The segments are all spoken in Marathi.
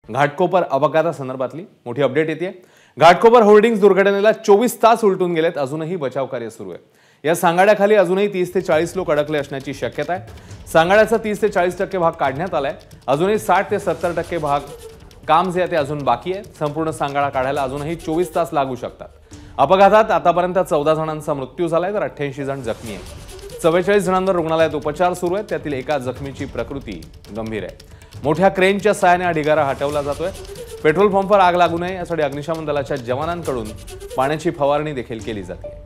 घाटकोपर अपघातासंदर्भातली मोठी अपडेट येते। घाटकोपर होर्डिंग्स दुर्घटनेला 24 तास उलटून गेलेत, अजूनही बचाव कार्य सुरू आहे। या सांगाड्याखाली अजूनही 30 ते 40 लोक अडकले असण्याची शक्यता आहे। सांगाड्याचा 30 ते 40% भाग काढण्यात आलाय, अजूनही 60 ते 70% भाग काम जे आहे ते अजून बाकी आहे। संपूर्ण सांगाडा काढायला अजूनही 24 तास लागू शकतात। अपघातात आतापर्यंत 14 जणांचा मृत्यू झालाय तर 88 जण जखमी आहेत। 44 जणांवर रुग्णालयात उपचार सुरू आहेत, त्यातील एका जखमीची प्रकृती गंभीर आहे। मोठ्या क्रेनच्या सहाय्याने हा ढिगारा हटवला जातोय। पेट्रोल पंपवर आग लागू नये यासाठी अग्निशमन दलाच्या जवानांकडून पाण्याची फवारणी देखील केली जाते।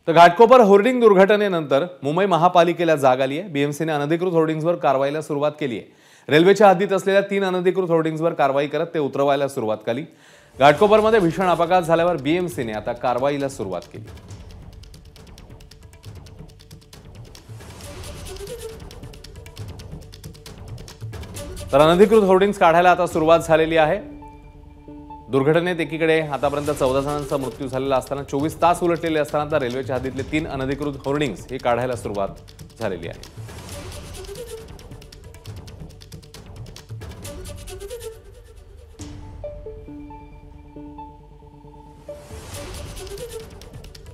तर घाटकोपर होर्डिंग दुर्घटनेनंतर मुंबई महापालिकेला जाग आली आहे। बीएमसीने अनधिकृत होर्डिंग्सवर कारवाईला सुरुवात केली आहे। रेल्वेच्या हद्दीत असलेल्या 3 अनधिकृत होर्डिंग्सवर कारवाई करत ते उतरवायला सुरुवात केली। घाटकोपरमध्ये भीषण अपघात झाल्यावर बीएमसीने आता कारवाईला सुरुवात केली। तर अनधिकृत होर्डिंग्स काढायला आता सुरुवात झालेली आहे। दुर्घटनेत एकीकडे आतापर्यंत 14 जणांचा मृत्यू झालेला असताना 24 तास उलटलेले असताना आता रेल्वेच्या हद्दीतले 3 अनधिकृत होर्डिंग्स हे काढायला सुरुवात झालेली आहे।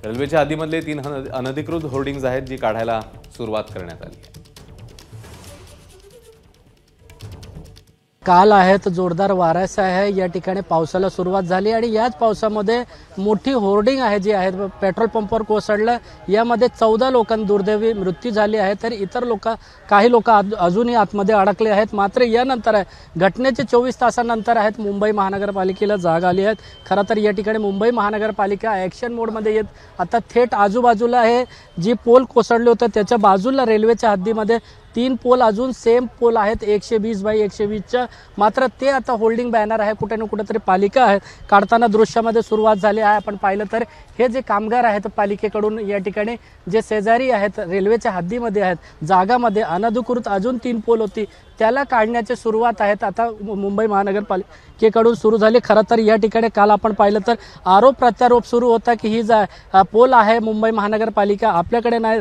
रेल्वेच्या हद्दीमधले 3 अनधिकृत होर्डिंग्स आहेत जी काढायला सुरुवात करण्यात आली आहे। काल आहे तर जोरदार वाऱ्यासह आहे। या ठिकाणी पावसाला सुरुवात झाली आणि याच पावसामध्ये मोठी होर्डिंग आहे जी आहे पेट्रोल पंपवर कोसळलं। यामध्ये 14 लोकांना दुर्दैवी मृत्यू झाली आहे, तर इतर काही लोक अजूनही आतमध्ये अडकले आहेत। मात्र यानंतर आहे घटनेचे 24 तासानंतर आहेत मुंबई महानगरपालिकेला जाग आली आहे। खरं तर या ठिकाणी मुंबई महानगरपालिका ॲक्शन मोडमध्ये येत आता थेट आजूबाजूला आहे जी पोल कोसळले होते त्याच्या बाजूला रेल्वेच्या हद्दीमध्ये 3 पोल अजून सेम पोल आहेत 120x120च्या। मात्र ते आता होल्डिंग बॅनर आहे कुठे ना कुठेतरी पालिका आहे काढताना दृश्यामध्ये सुरुवात झाली आहे। आपण पाहिलं तर हे जे कामगार आहेत पालिकेकडून या ठिकाणी जे शेजारी आहेत रेल्वेच्या हद्दीमध्ये आहेत जागामध्ये अनधिकृत अजून 3 पोल होती त्याला काढण्याची सुरुवात आहेत आता मुंबई महानगरपालिकेकडून सुरू झाली। खरं तर या ठिकाणी काल आपण पाहिलं तर आरोप प्रत्यारोप सुरू होता की ही पोल आहे मुंबई महानगरपालिका आपल्याकडे नाही,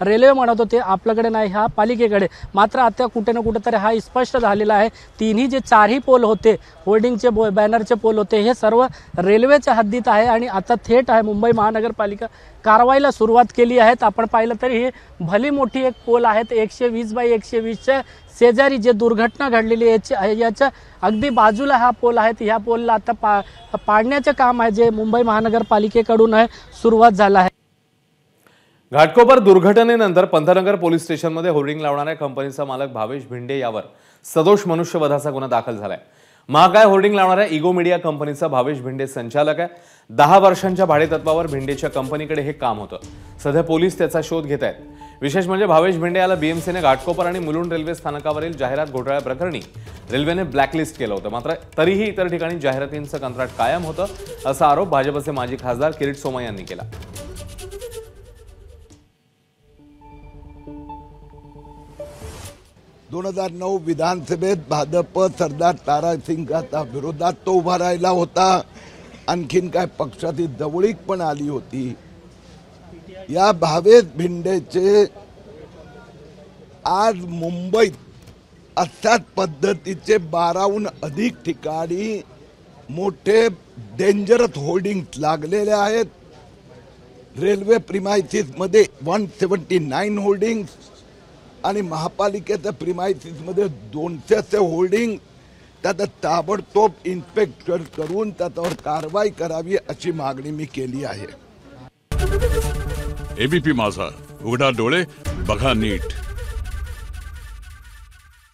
रेल्वे म्हणत होते आपल्याकडे नाही, हा पालिकेकडे। मात्र आता कुठे ना कुठेतरी हा स्पष्ट झालेला आहे। तिन्ही जे 4ही पोल होते होर्डिंगचे बॅनरचे पोल होते हे सर्व रेल्वेच्या हद्दीत आहे आणि आता थेट आहे मुंबई महानगरपालिका कारवाईला सुरुवात केली आहे। आपण पाहिलं तर ही भली मोठी एक पोल आहेत 120x120च्या शेजारी जे दुर्घटना घडलेली याच्या अगदी बाजूला हा पोल आहे। ह्या पोलला आता पाडण्याचे काम आहे जे मुंबई महानगरपालिकेकडून आहे सुरुवात झाला आहे। घाटकोपर दुर्घटनेनंतर पंतनगर पोलीस स्टेशनमध्ये होर्डिंग लावणाऱ्या कंपनीचा मालक भावेश भिंडे यावर सदोष मनुष्यवधाचा गुन्हा दाखल झालाय। महाकाय होर्डिंग लावणाऱ्या इगो मीडिया कंपनीचा भावेश भिंडे संचालक आहे। 10 वर्षांच्या भाडेतत्वावर भिंडेच्या कंपनीकडे हे काम होतं। सध्या पोलीस त्याचा शोध घेत आहेत। विशेष म्हणजे भावेश भिंडे याला बीएमसीने घाटकोपर आणि मुलुंड रेल्वे स्थानकावरील जाहिरात घोटाळ्या प्रकरणी रेल्वेने ब्लॅकलिस्ट केलं होतं। मात्र तरीही इतर ठिकाणी जाहिरातींचं कंत्राट कायम होतं असा आरोप भाजपचे माजी खासदार किरीट सोमय्या यांनी केला। दोन 2009 विधानसभेत भाजप सरदार तारासिंगच्या विरोधात तो उभा राहिला होता। आणखीन काय पक्षाची जवळीक पण आली होती। या भावेश भिंडेचे आज मुंबईत अशाच पद्धतीचे 12हून अधिक ठिकाणी मोठे डेंजरस होर्डिंग्स लागलेले आहेत। रेल्वे प्रिमायसिसमध्ये 179 होर्डिंग्स आणि महापालिकेच्या प्रिमायसिसमध्ये 200 होर्डिंग त्यात ताबडतोब इन्स्पेक्टर करून त्याच्यावर कारवाई करावी अशी मागणी मी केली आहे। एबीपी माझा, उघडा डोळे बघा नीट।